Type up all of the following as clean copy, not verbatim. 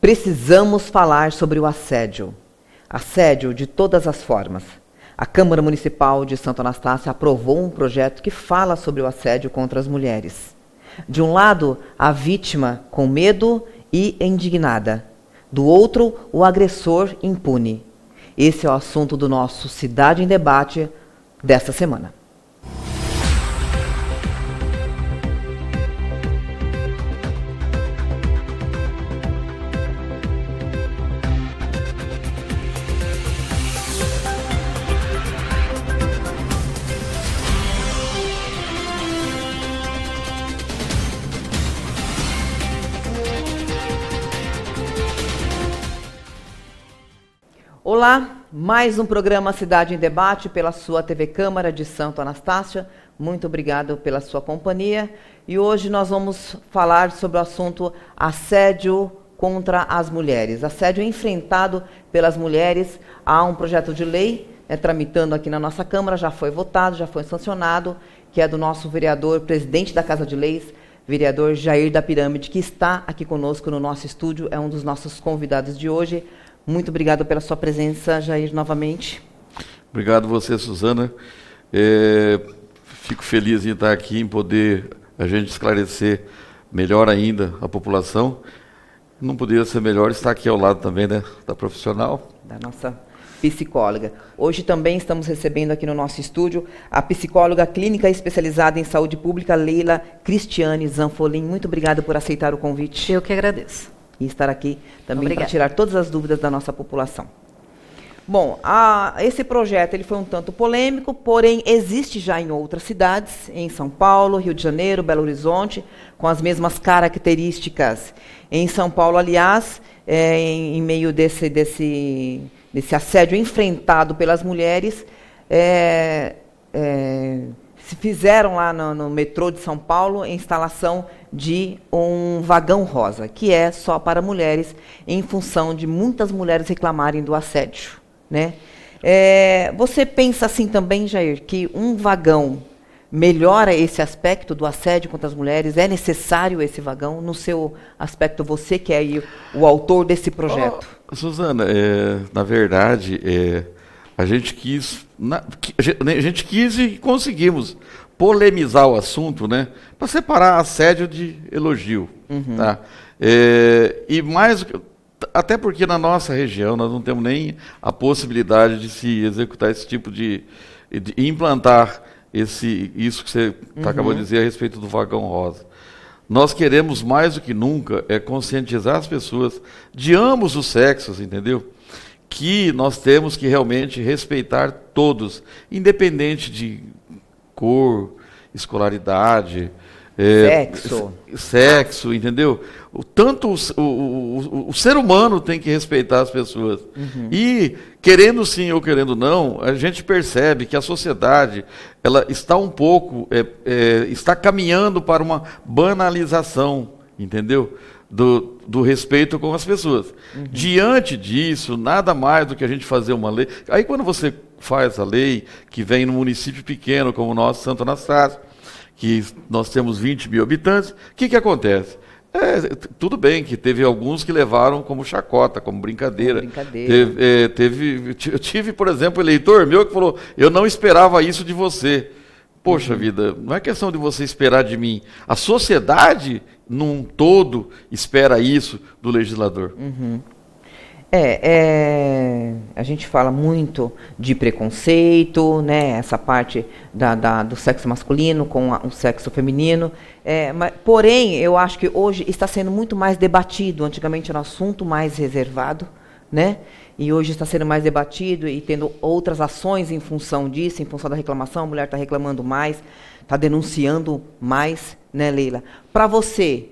Precisamos falar sobre o assédio. Assédio de todas as formas. A Câmara Municipal de Santo Anastácio aprovou um projeto que fala sobre o assédio contra as mulheres. De um lado, a vítima com medo e indignada. Do outro, o agressor impune. Esse é o assunto do nosso Cidade em Debate desta semana. Olá, mais um programa Cidade em Debate pela sua TV Câmara de Santo Anastácio. Muito obrigado pela sua companhia. E hoje nós vamos falar sobre o assunto assédio contra as mulheres. Assédio enfrentado pelas mulheres. Há um projeto de lei tramitando aqui na nossa Câmara, já foi votado, já foi sancionado, que é do nosso vereador, presidente da Casa de Leis, vereador Jair da Pirâmide, que está aqui conosco no nosso estúdio, é um dos nossos convidados de hoje. Muito obrigado pela sua presença, Jair, novamente. Obrigado você, Suzana. Fico feliz em estar aqui, em poder a gente esclarecer melhor ainda a população. Não poderia ser melhor estar aqui ao lado também, né, da profissional. Da nossa psicóloga. Hoje também estamos recebendo aqui no nosso estúdio a psicóloga clínica especializada em saúde pública, Leila Cristiane Zanfolin. Muito obrigada por aceitar o convite. Eu que agradeço. E estar aqui também para tirar todas as dúvidas da nossa população. Bom, esse projeto ele foi um tanto polêmico, porém existe já em outras cidades, em São Paulo, Rio de Janeiro, Belo Horizonte, com as mesmas características. Em São Paulo, aliás, em meio desse assédio enfrentado pelas mulheres, se fizeram lá no metrô de São Paulo a instalação de um vagão rosa, que é só para mulheres, em função de muitas mulheres reclamarem do assédio, né? Você pensa assim também, Jair, que um vagão melhora esse aspecto do assédio contra as mulheres? É necessário esse vagão? No seu aspecto, você que é aí o autor desse projeto. Suzana, na verdade, a gente quis e conseguimos polemizar o assunto, né, para separar assédio de elogio. Uhum. Tá? E mais, até porque na nossa região nós não temos nem a possibilidade de se executar esse tipo de implantar isso que você acabou de dizer a respeito do vagão rosa. Nós queremos mais do que nunca conscientizar as pessoas de ambos os sexos, entendeu? Que nós temos que realmente respeitar todos, independente de cor, escolaridade, sexo, entendeu? Tanto o ser humano tem que respeitar as pessoas. Uhum. E, querendo sim ou querendo não, a gente percebe que a sociedade ela está um pouco, está caminhando para uma banalização, entendeu? Do respeito com as pessoas. Uhum. Diante disso, nada mais do que a gente fazer uma lei. Aí quando você faz a lei, que vem num município pequeno como o nosso, Santo Anastácio, que nós temos 20 mil habitantes, o que acontece? Tudo bem que teve alguns que levaram como chacota, como brincadeira. Eu tive, por exemplo, um eleitor meu que falou, eu não esperava isso de você. Poxa vida, não é questão de você esperar de mim. A sociedade, num todo, espera isso do legislador. Uhum. A gente fala muito de preconceito, né? Essa parte do sexo masculino com o sexo feminino. Porém, eu acho que hoje está sendo muito mais debatido. Antigamente era um assunto mais reservado, né? E hoje está sendo mais debatido e tendo outras ações em função disso, em função da reclamação. A mulher está reclamando mais, está denunciando mais, né, Leila? Para você,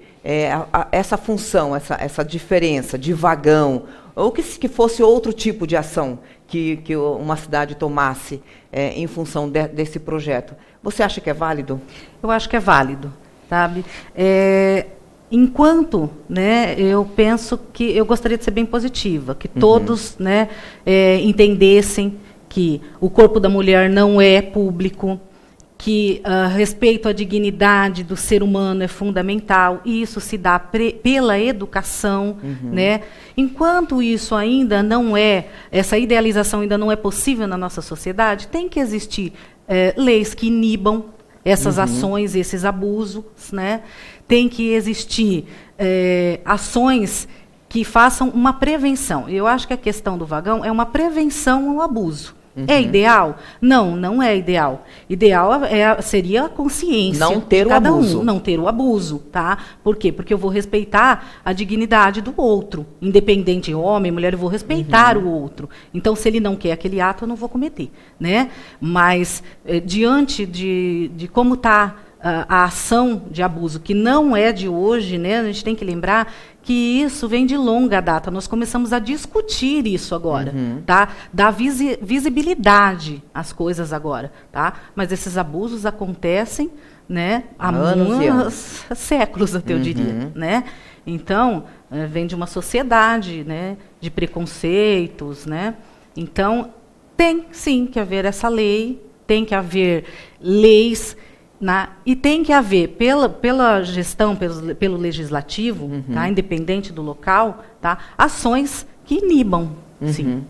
essa função, essa diferença de vagão, ou que fosse outro tipo de ação que uma cidade tomasse em função desse projeto, você acha que é válido? Eu acho que é válido, sabe? Enquanto, né, eu penso que eu gostaria de ser bem positiva, que todos, né, entendessem que o corpo da mulher não é público, que respeito à dignidade do ser humano é fundamental, e isso se dá pela educação, né? Enquanto isso ainda não é, essa idealização ainda não é possível na nossa sociedade, tem que existir leis que inibam essas ações, esses abusos, né? Tem que existir ações que façam uma prevenção. Eu acho que a questão do vagão é uma prevenção ao abuso. É ideal? Não, não é ideal. Ideal seria a consciência. Não ter de o abuso. não ter o abuso, tá? Por quê? Porque eu vou respeitar a dignidade do outro. Independente, homem, mulher, eu vou respeitar o outro. Então, se ele não quer aquele ato, eu não vou cometer, né? Mas, diante de como está a ação de abuso, que não é de hoje, né? A gente tem que lembrar que isso vem de longa data. Nós começamos a discutir isso agora, tá? Dar visibilidade às coisas agora, tá? Mas esses abusos acontecem, né? Há anos, séculos, até eu diria, né? Então, vem de uma sociedade, né? De preconceitos, né? Então, tem sim que haver essa lei, tem que haver leis. E tem que haver, pela gestão, pelo legislativo, tá, independente do local, tá, ações que inibam, sim.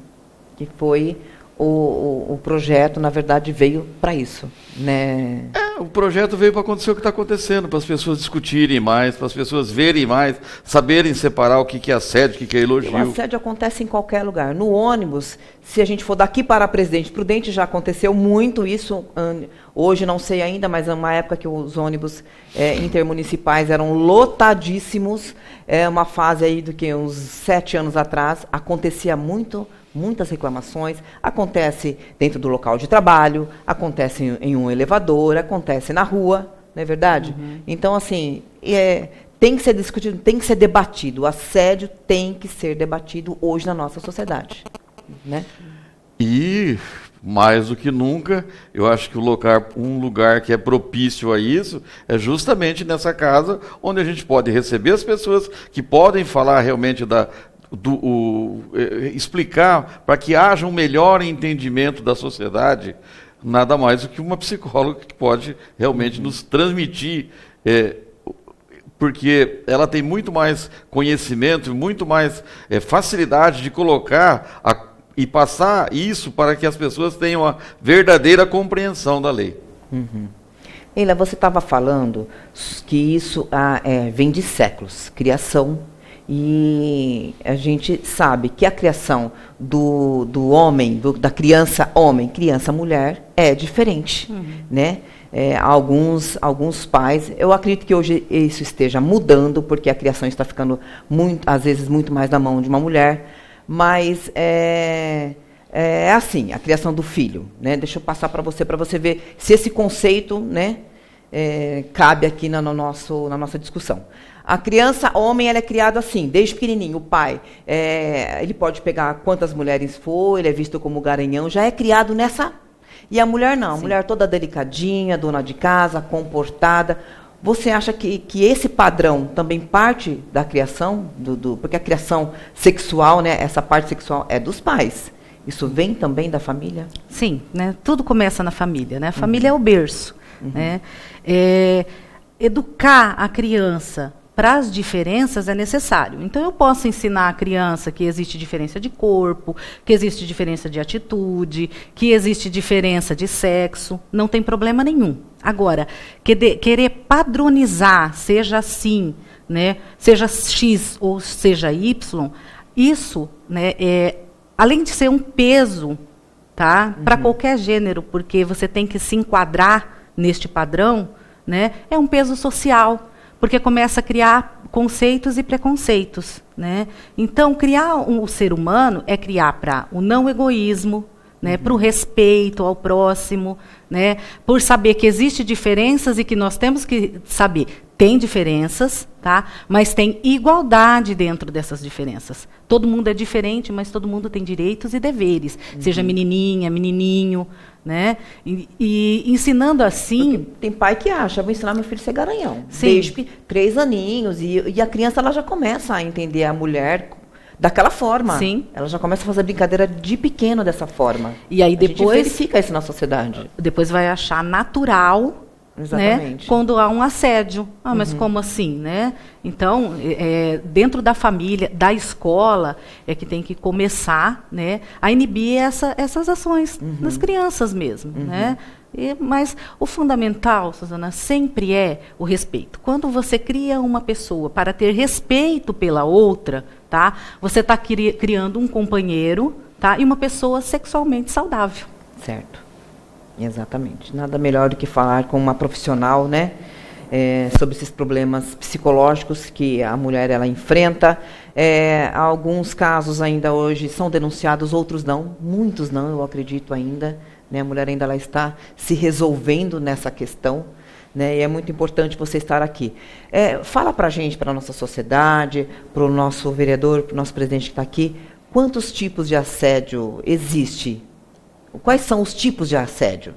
Que foi o projeto, na verdade, veio para isso, né? O projeto veio para acontecer o que está acontecendo, para as pessoas discutirem mais, para as pessoas verem mais, saberem separar o que é assédio, o que é elogio. O assédio acontece em qualquer lugar. No ônibus, se a gente for daqui para Presidente Prudente, já aconteceu muito isso. Hoje não sei ainda, mas é uma época que os ônibus intermunicipais eram lotadíssimos. É uma fase aí do que uns 7 anos atrás, acontecia muitas reclamações, acontece dentro do local de trabalho, acontece em um elevador, acontece na rua, não é verdade? Então, assim, tem que ser discutido, tem que ser debatido. O assédio tem que ser debatido hoje na nossa sociedade, né? E, mais do que nunca, eu acho que um lugar que é propício a isso é justamente nessa casa, onde a gente pode receber as pessoas que podem falar realmente explicar para que haja um melhor entendimento da sociedade, nada mais do que uma psicóloga que pode realmente nos transmitir, porque ela tem muito mais conhecimento, muito mais facilidade de colocar e passar isso para que as pessoas tenham a verdadeira compreensão da lei. Leila, você estava falando que isso vem de séculos, criação. E a gente sabe que a criação do homem, da criança homem, criança mulher, é diferente, né? Alguns pais, eu acredito que hoje isso esteja mudando, porque a criação está ficando, às vezes, muito mais na mão de uma mulher, mas é assim, a criação do filho, né? Deixa eu passar para você ver se esse conceito, né, cabe aqui na nossa discussão. A criança, homem, ela é criado assim, desde pequenininho. O pai, ele pode pegar quantas mulheres for, ele é visto como garanhão, já é criado nessa... E a mulher não, a mulher toda delicadinha, dona de casa, comportada. Você acha que esse padrão também parte da criação? Porque a criação sexual, né, essa parte sexual é dos pais. Isso vem também da família? Sim, né, tudo começa na família, né? A família é o berço. Né? Educar a criança para as diferenças é necessário. Então, eu posso ensinar a criança que existe diferença de corpo, que existe diferença de atitude, que existe diferença de sexo, não tem problema nenhum. Agora, querer padronizar, seja assim, né, seja X ou seja Y, isso, né, além de ser um peso, tá, para qualquer gênero, porque você tem que se enquadrar neste padrão, né, é um peso social, porque começa a criar conceitos e preconceitos, né? Então, criar o ser humano é criar para o não egoísmo, né, para o respeito ao próximo, né, por saber que existem diferenças e que nós temos que saber, tem diferenças, tá? Mas tem igualdade dentro dessas diferenças. Todo mundo é diferente, mas todo mundo tem direitos e deveres, seja menininha, menininho, né? E ensinando assim... Porque tem pai que acha, vou ensinar meu filho a ser garanhão. Sim. Desde 3 aninhos, e a criança ela já começa a entender a mulher daquela forma. Sim. Ela já começa a fazer brincadeira de pequeno dessa forma. E aí A gente depois verifica isso na sociedade. depois vai achar natural, né, Exatamente. quando há um assédio. Ah, mas como assim, né? Então, dentro da família, da escola, é que tem que começar, né, a inibir essas ações das crianças mesmo, né? Mas o fundamental, Suzana, sempre é o respeito. Quando você cria uma pessoa para ter respeito pela outra, tá? Você está criando um companheiro, tá? E uma pessoa sexualmente saudável. Certo. Exatamente. Nada melhor do que falar com uma profissional, né? Sobre esses problemas psicológicos que a mulher ela enfrenta. Alguns casos ainda hoje são denunciados, outros não. Muitos não, eu acredito ainda. Né? A mulher ainda ela está se resolvendo nessa questão. Né? E é muito importante você estar aqui. Fala para a gente, para a nossa sociedade, para o nosso vereador, para o nosso presidente que está aqui, quantos tipos de assédio existe? Quais são os tipos de assédio?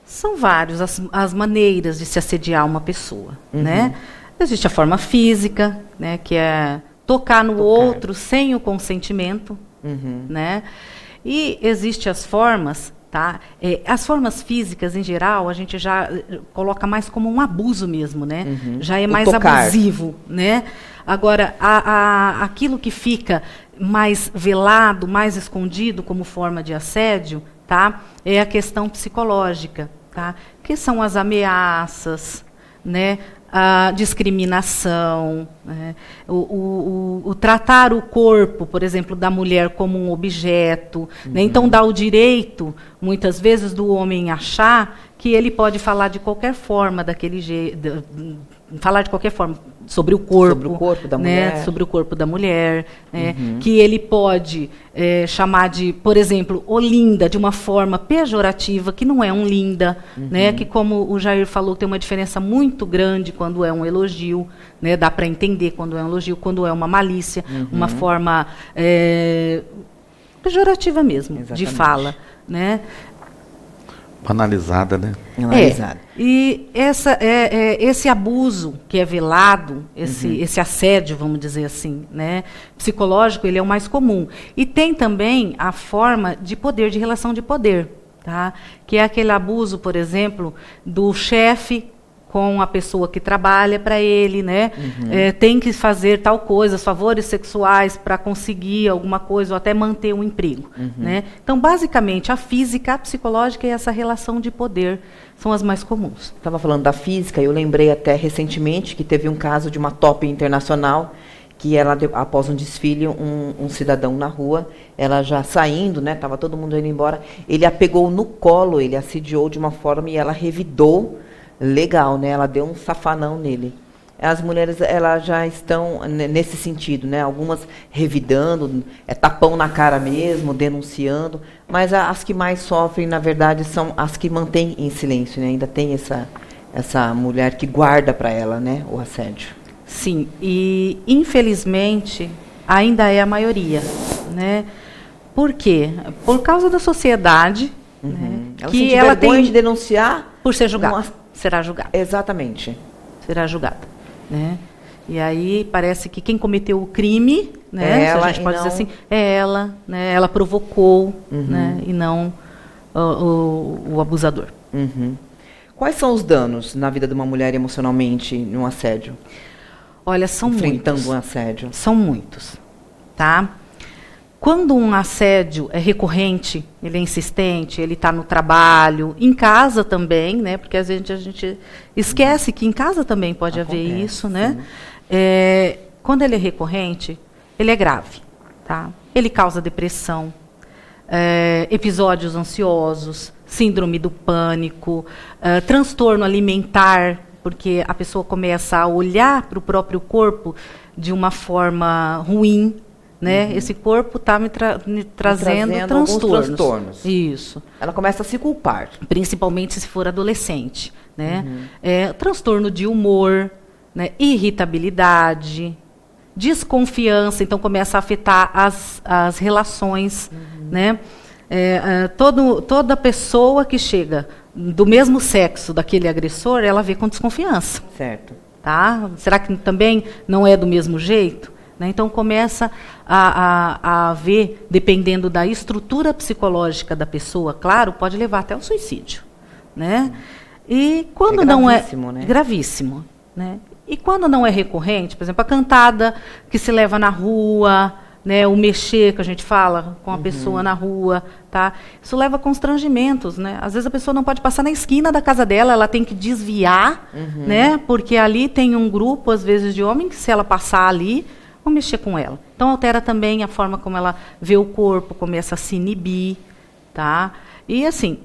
São vários as maneiras de se assediar uma pessoa, né? Existe a forma física, né, que é tocar no outro sem o consentimento, né? E existem as formas, tá? As formas físicas, em geral, a gente já coloca mais como um abuso mesmo, né? Já é mais abusivo, né? Agora, aquilo que fica mais velado, mais escondido como forma de assédio, tá? É a questão psicológica, tá? Que são as ameaças, né? A discriminação, né? O tratar o corpo, por exemplo, da mulher como um objeto, né? Então dá o direito, muitas vezes, do homem achar que ele pode falar de qualquer forma daquele jeito, falar de qualquer forma sobre o corpo da né? mulher, sobre o corpo da mulher, né? Que ele pode chamar de, por exemplo, o linda de uma forma pejorativa, que não é um linda, né? Que, como o Jair falou, tem uma diferença muito grande quando é um elogio, né? Dá para entender quando é um elogio, quando é uma malícia, uma forma pejorativa mesmo. Exatamente. De fala, né? Banalizada, né? Banalizada. E esse abuso que é velado, esse assédio, vamos dizer assim, né, psicológico, ele é o mais comum. E tem também a forma de poder, de relação de poder, tá? Que é aquele abuso, por exemplo, do chefe com a pessoa que trabalha para ele, né? Tem que fazer tal coisa, favores sexuais para conseguir alguma coisa ou até manter um emprego, né? Então, basicamente, a física, a psicológica e essa relação de poder são as mais comuns. Estava falando da física, eu lembrei até recentemente que teve um caso de uma top internacional que ela, após um desfile, um cidadão na rua, ela já saindo, né? Estava todo mundo indo embora, ele a pegou no colo, ele assediou de uma forma e ela revidou legal, né? Ela deu um safanão nele. As mulheres, elas já estão nesse sentido, né? Algumas revidando, tapão na cara mesmo, denunciando, mas as que mais sofrem, na verdade, são as que mantêm em silêncio, né? Ainda tem essa mulher que guarda para ela, né, o assédio. Sim, e infelizmente ainda é a maioria, né? Por quê? Por causa da sociedade, né? Que ela tem de denunciar por ser julgada. Será julgada. Exatamente. Será julgada, né? E aí parece que quem cometeu o crime, né? Ela, a gente pode dizer assim, é ela, né? Ela provocou, né? E não o abusador. Quais são os danos na vida de uma mulher emocionalmente num assédio? Olha, são muitos. Enfrentando um assédio. São muitos, tá? Quando um assédio é recorrente, ele é insistente, ele está no trabalho, em casa também, né? Porque às vezes a gente esquece que em casa também pode haver isso, né? Quando ele é recorrente, ele é grave, tá? Ele causa depressão, episódios ansiosos, síndrome do pânico, transtorno alimentar, porque a pessoa começa a olhar para o próprio corpo de uma forma ruim, né? Esse corpo está me trazendo transtornos. Isso. Ela começa a se culpar. Principalmente se for adolescente, né? Transtorno de humor, né? Irritabilidade, desconfiança, então começa a afetar as relações, né? Toda pessoa que chega do mesmo sexo daquele agressor, ela vê com desconfiança. Certo. Tá? Será que também não é do mesmo jeito? né? Então começa a haver, dependendo da estrutura psicológica da pessoa, claro, pode levar até ao suicídio, né? E quando não é né? gravíssimo, né? E quando não é recorrente, por exemplo, a cantada que se leva na rua, né, o mexer que a gente fala com a pessoa na rua, tá? Isso leva a constrangimentos, né? Às vezes a pessoa não pode passar na esquina da casa dela, ela tem que desviar, né? Porque ali tem um grupo, às vezes, de homens que se ela passar ali, vão mexer com ela. Então altera também a forma como ela vê o corpo, começa a se inibir, tá? E assim,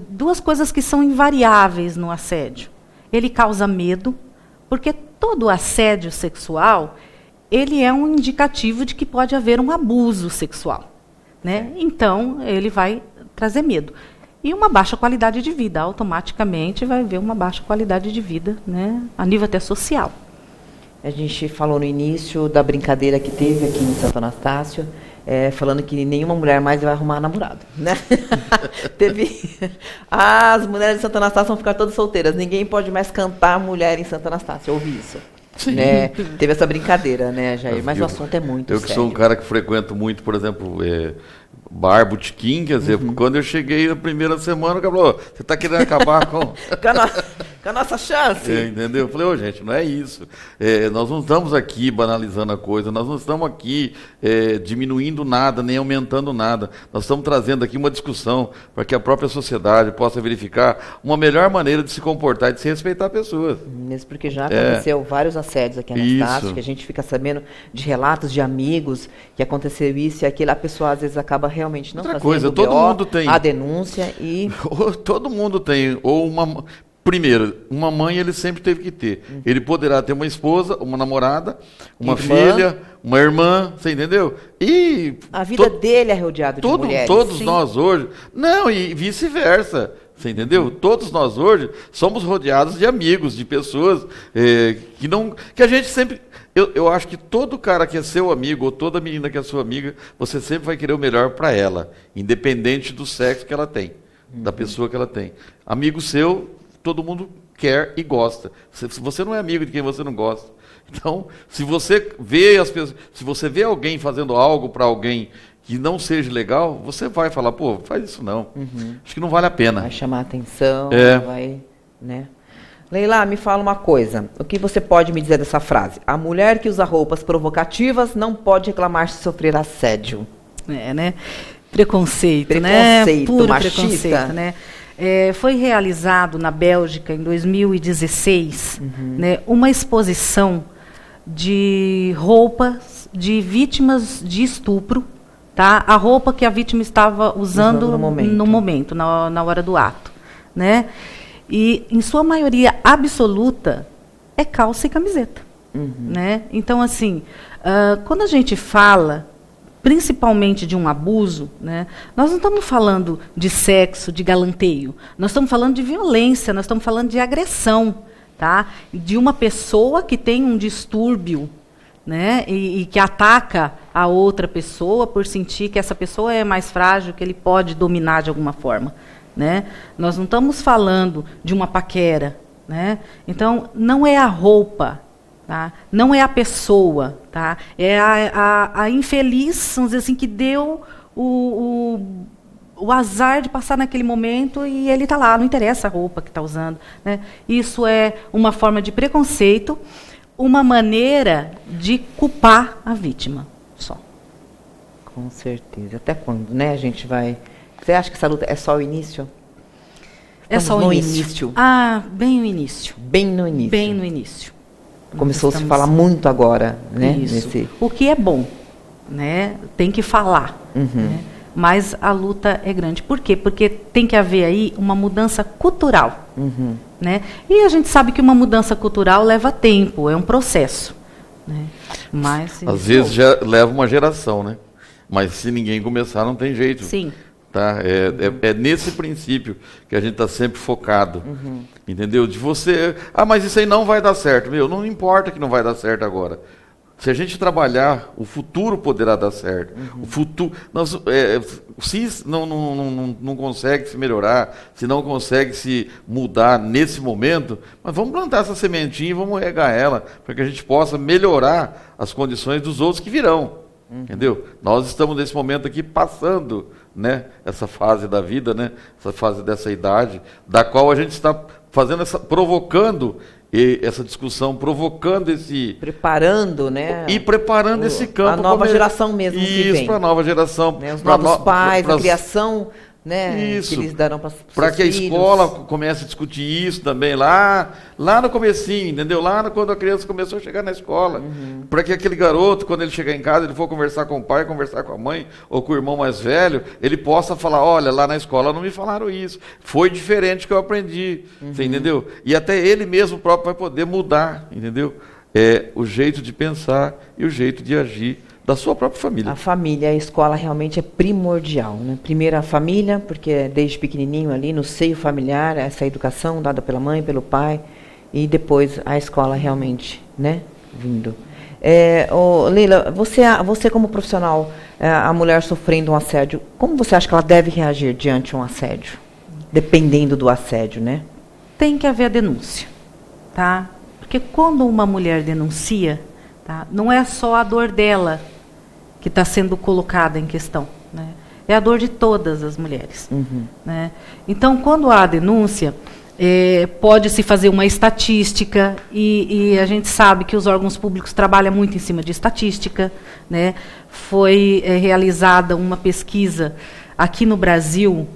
duas coisas que são invariáveis no assédio. Ele causa medo, porque todo assédio sexual, ele é um indicativo de que pode haver um abuso sexual, né? Então, ele vai trazer medo. E uma baixa qualidade de vida, automaticamente vai haver uma baixa qualidade de vida, né? A nível até social. A gente falou no início da brincadeira que teve aqui em Santo Anastácio, falando que nenhuma mulher mais vai arrumar namorado, né? Teve... as mulheres de Santo Anastácio vão ficar todas solteiras, ninguém pode mais cantar mulher em Santo Anastácio, eu ouvi isso. Sim. Né? Teve essa brincadeira, né, Jair? Mas o assunto é muito sério. Eu que sou um cara que frequento muito, por exemplo, bar, botequim, quer dizer, quando eu cheguei na primeira semana, o cara falou, você está querendo acabar com a nossa chance? Entendeu? Eu falei, gente, não é isso. Nós não estamos aqui banalizando a coisa, nós não estamos aqui diminuindo nada, nem aumentando nada. Nós estamos trazendo aqui uma discussão para que a própria sociedade possa verificar uma melhor maneira de se comportar e de se respeitar pessoas. Mesmo porque já aconteceu vários assédios aqui em Anastácio, que a gente fica sabendo de relatos de amigos que aconteceu isso e aquilo, a pessoa às vezes acaba realmente não fazendo coisa, todo mundo tem a denúncia e... todo mundo tem, ou uma... Primeiro, uma mãe ele sempre teve que ter. Ele poderá ter uma esposa, uma namorada, uma filha, uma irmã, você entendeu? E a vida dele é rodeada de mulheres. Todos nós hoje... Não, e vice-versa. Você entendeu? Todos nós hoje somos rodeados de amigos, de pessoas que a gente sempre... Eu acho que todo cara que é seu amigo, ou toda menina que é sua amiga, você sempre vai querer o melhor para ela, independente do sexo que ela tem, da pessoa que ela tem. Amigo seu, todo mundo quer e gosta. Você não é amigo de quem você não gosta. Então, se você vê se você vê alguém fazendo algo para alguém que não seja legal, você vai falar, pô, faz isso não. Acho que não vale a pena. Vai chamar atenção, vai, né? Leila, me fala uma coisa. O que você pode me dizer dessa frase? A mulher que usa roupas provocativas não pode reclamar se sofrer assédio. Né? Preconceito, né? Puro machista. Preconceito, né? Foi realizado na Bélgica, em 2016, né, uma exposição de roupas de vítimas de estupro, tá? A roupa que a vítima estava usando no momento, na hora do ato, né? E, em sua maioria absoluta, é calça e camiseta. Né? Então, assim, quando a gente fala, principalmente de um abuso, né, nós não estamos falando de sexo, de galanteio. Nós estamos falando de violência, nós estamos falando de agressão. Tá? De uma pessoa que tem um distúrbio, né, e que ataca a outra pessoa por sentir que essa pessoa é mais frágil, que ele pode dominar de alguma forma. Né? Nós não estamos falando de uma paquera, né? Então, não é a roupa, tá? Não é a pessoa, tá? É a infeliz, vamos dizer assim, que deu o azar de passar naquele momento e ele está lá, não interessa a roupa que está usando. Né? Isso é uma forma de preconceito, uma maneira de culpar a vítima, só. Com certeza. Até quando, né, a gente vai... Você acha que essa luta é só o início? É só o início. Bem no início. Bem no início. Bem no início. Começou a se falar muito agora, né? Isso. O que é bom, né? Tem que falar. Né? Mas a luta é grande. Por quê? Porque tem que haver aí uma mudança cultural. Né? E a gente sabe que uma mudança cultural leva tempo, é um processo. Né? Mas, às vezes já leva uma geração, né? Mas se ninguém começar, não tem jeito. Sim. Tá? É nesse princípio que a gente está sempre focado. Entendeu? De você... mas isso aí não vai dar certo. Não importa que não vai dar certo agora. Se a gente trabalhar, o futuro poderá dar certo. O futuro, se não consegue se melhorar, se não consegue se mudar nesse momento, mas vamos plantar essa sementinha e vamos regar ela, para que a gente possa melhorar as condições dos outros que virão. Entendeu? Nós estamos nesse momento aqui passando, né, essa fase da vida, né, essa fase dessa idade, da qual a gente está fazendo provocando essa discussão, provocando esse... Preparando, né? E preparando esse campo. A nova geração mesmo que vem. Isso, para a nova geração. Né? Os novos pais, a criação, né? Isso. Que eles darão para seus Para que a filhos. escola comece a discutir isso também lá no comecinho, entendeu? Quando a criança começou a chegar na escola. Para que aquele garoto, quando ele chegar em casa, ele for conversar com o pai, conversar com a mãe, ou com o irmão mais velho, ele possa falar, olha, lá na escola não me falaram isso. Foi diferente que eu aprendi. Você entendeu? E até ele mesmo próprio vai poder mudar, entendeu? O jeito de pensar e o jeito de agir da sua própria família. A família, a escola realmente é primordial, né? Primeiro a família, porque desde pequenininho ali no seio familiar, essa educação dada pela mãe, pelo pai, e depois a escola realmente, né? Vindo. Leila, você como profissional, a mulher sofrendo um assédio, como você acha que ela deve reagir diante de um assédio? Dependendo do assédio, né? Tem que haver a denúncia, tá? Porque quando uma mulher denuncia, tá, não é só a dor dela que está sendo colocada em questão, né? É a dor de todas as mulheres. Né? Então, quando há denúncia, pode-se fazer uma estatística, e a gente sabe que os órgãos públicos trabalham muito em cima de estatística. Né? Foi realizada uma pesquisa aqui no Brasil,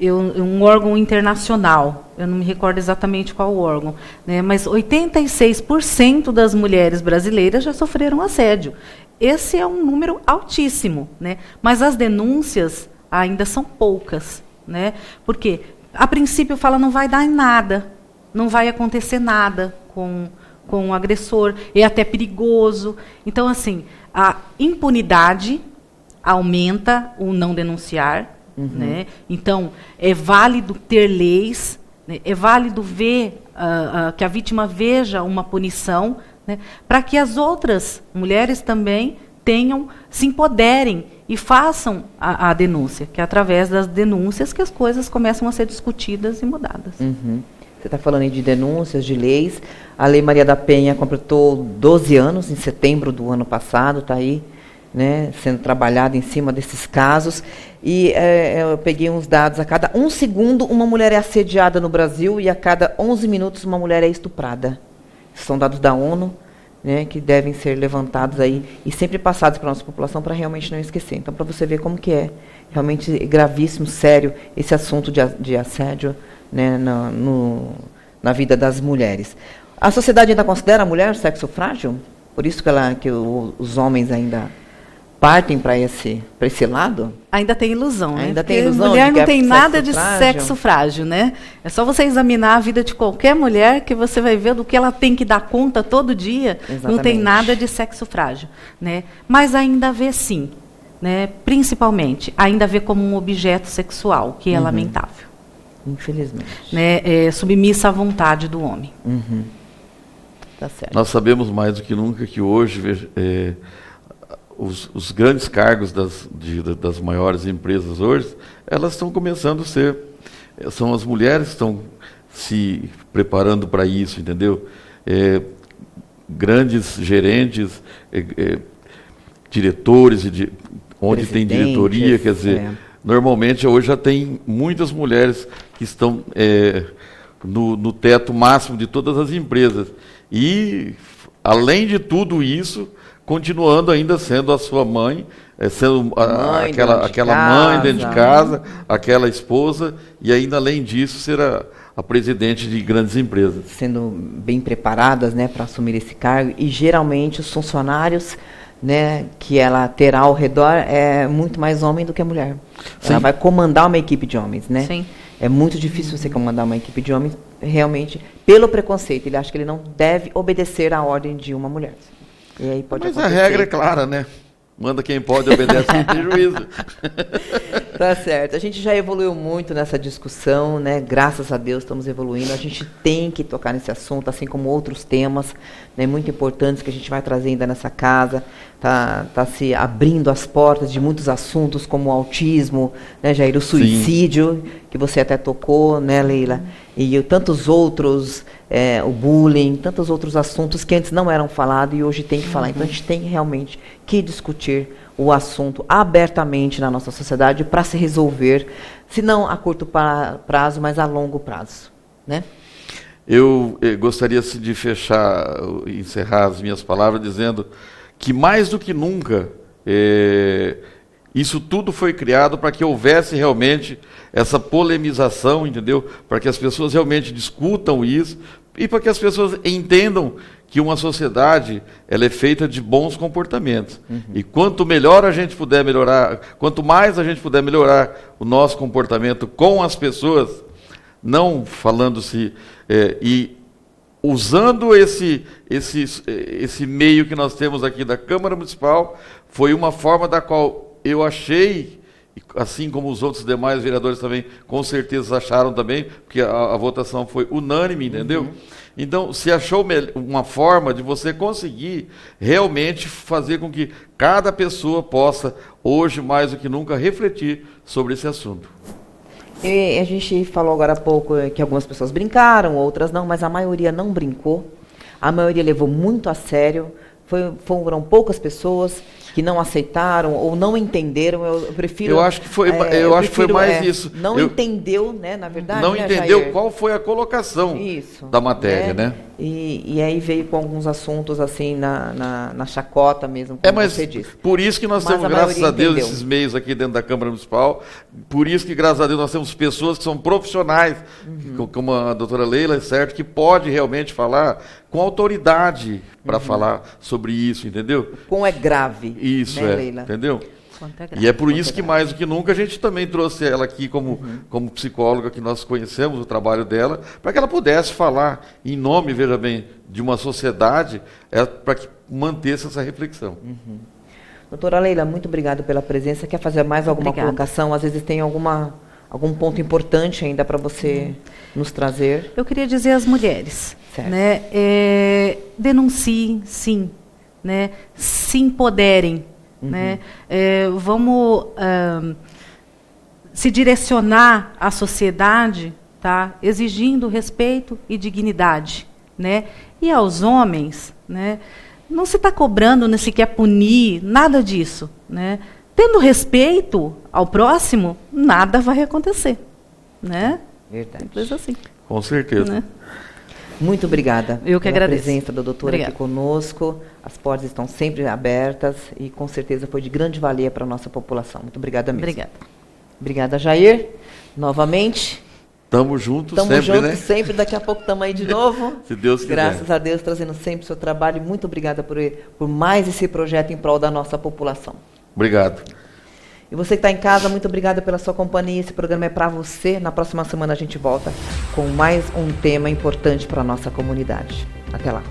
um órgão internacional, eu não me recordo exatamente qual órgão, né, mas 86% das mulheres brasileiras já sofreram assédio. Esse é um número altíssimo, né, mas as denúncias ainda são poucas. Né, porque, a princípio, fala não vai dar em nada, não vai acontecer nada com o agressor, é até perigoso. Então, assim, a impunidade aumenta o não denunciar. Né? Então, é válido ter leis, né? É válido ver que a vítima veja uma punição, né? Para que as outras mulheres também se empoderem e façam a denúncia, que é através das denúncias que as coisas começam a ser discutidas e mudadas. Você está falando aí de denúncias, de leis. A Lei Maria da Penha completou 12 anos, em setembro do ano passado, está aí, né, sendo trabalhada em cima desses casos. E eu peguei uns dados, a cada 1 segundo uma mulher é assediada no Brasil e a cada 11 minutos uma mulher é estuprada. São dados da ONU, né, que devem ser levantados aí e sempre passados para a nossa população para realmente não esquecer. Então, para você ver como que é realmente gravíssimo, sério, esse assunto de assédio, né, na vida das mulheres. A sociedade ainda considera a mulher sexo frágil? Por isso que os homens ainda partem para esse lado? Ainda tem ilusão, né? Ainda tem ilusão. Mulher não tem nada de sexo frágil, né? É só você examinar a vida de qualquer mulher que você vai ver do que ela tem que dar conta todo dia. Exatamente. Não tem nada de sexo frágil, né? Mas ainda vê sim, né? Principalmente, ainda vê como um objeto sexual, que é lamentável. Infelizmente. Né? É submissa à vontade do homem. Tá certo. Nós sabemos mais do que nunca que hoje os grandes cargos das maiores empresas hoje, elas estão começando a ser, são as mulheres que estão se preparando para isso, entendeu? Grandes gerentes, diretores, onde tem diretoria, quer dizer, normalmente hoje já tem muitas mulheres que estão no teto máximo de todas as empresas. E, além de tudo isso, continuando ainda sendo a sua mãe, sendo aquela mãe dentro de casa, aquela esposa, e ainda além disso ser a presidente de grandes empresas. Sendo bem preparadas, né, para assumir esse cargo, e geralmente os funcionários, né, que ela terá ao redor é muito mais homem do que a mulher. Sim. Ela vai comandar uma equipe de homens, né? Sim. É muito difícil você comandar uma equipe de homens, realmente, pelo preconceito. Ele acha que ele não deve obedecer à ordem de uma mulher. E aí pode acontecer. A regra é clara, né? Manda quem pode, obedece quem tem juízo. Tá certo. A gente já evoluiu muito nessa discussão, né? Graças a Deus estamos evoluindo. A gente tem que tocar nesse assunto, assim como outros temas, né, muito importantes que a gente vai trazer ainda nessa casa. Tá se abrindo as portas de muitos assuntos, como o autismo, né, Jair, o suicídio, que você até tocou, né, Leila? E tantos outros, o bullying, tantos outros assuntos que antes não eram falados e hoje tem que falar. Então a gente tem realmente que discutir o assunto abertamente na nossa sociedade para se resolver, se não a curto prazo, mas a longo prazo, né? Eu gostaria de fechar, encerrar as minhas palavras dizendo que mais do que nunca isso tudo foi criado para que houvesse realmente essa polemização, entendeu? Para que as pessoas realmente discutam isso e para que as pessoas entendam que uma sociedade ela é feita de bons comportamentos. E quanto melhor a gente puder melhorar, quanto mais a gente puder melhorar o nosso comportamento com as pessoas, não falando-se e usando esse meio que nós temos aqui da Câmara Municipal, foi uma forma da qual eu achei, assim como os outros demais vereadores também, com certeza acharam também, porque a votação foi unânime, entendeu? Então, se achou uma forma de você conseguir realmente fazer com que cada pessoa possa, hoje mais do que nunca, refletir sobre esse assunto. E a gente falou agora há pouco que algumas pessoas brincaram, outras não, mas a maioria não brincou. A maioria levou muito a sério. Foram poucas pessoas que não aceitaram ou não entenderam. Eu prefiro. Eu acho que foi mais isso. Não entendeu, né? Na verdade. Não né, entendeu Jair? Qual foi a colocação da matéria, né? E aí veio com alguns assuntos assim na chacota mesmo, como mas você disse. Por isso que nós temos, graças a Deus, esses meios aqui dentro da Câmara Municipal. Por isso que, graças a Deus, nós temos pessoas que são profissionais, como a doutora Leila, certo? Que pode realmente falar com autoridade para falar sobre isso, entendeu? Quão é grave. Isso, né, Leila? Entendeu? E é por isso que, mais do que nunca, a gente também trouxe ela aqui como psicóloga, que nós conhecemos o trabalho dela, para que ela pudesse falar em nome, veja bem, de uma sociedade, para que mantesse essa reflexão. Doutora Leila, muito obrigada pela presença. Quer fazer mais alguma colocação? Às vezes tem algum ponto importante ainda para você nos trazer. Eu queria dizer às mulheres, né, denunciem, sim, né, se empoderem, né, vamos se direcionar à sociedade, tá, exigindo respeito e dignidade, né, e aos homens, né, não se está cobrando, não se quer punir, nada disso, né. Tendo respeito ao próximo, nada vai acontecer, né? Verdade. Simples assim. Com certeza. Né? Muito obrigada Eu que pela agradeço. presença da doutora aqui conosco. As portas estão sempre abertas e com certeza foi de grande valia para a nossa população. Muito obrigada mesmo. Obrigada. Obrigada, Jair. Novamente. Estamos juntos sempre, Estamos juntos né? sempre. Daqui a pouco estamos aí de novo. Se Deus quiser. Graças a Deus, trazendo sempre o seu trabalho. Muito obrigada por mais esse projeto em prol da nossa população. Obrigado. E você que está em casa, muito obrigada pela sua companhia. Esse programa é para você. Na próxima semana a gente volta com mais um tema importante para a nossa comunidade. Até lá.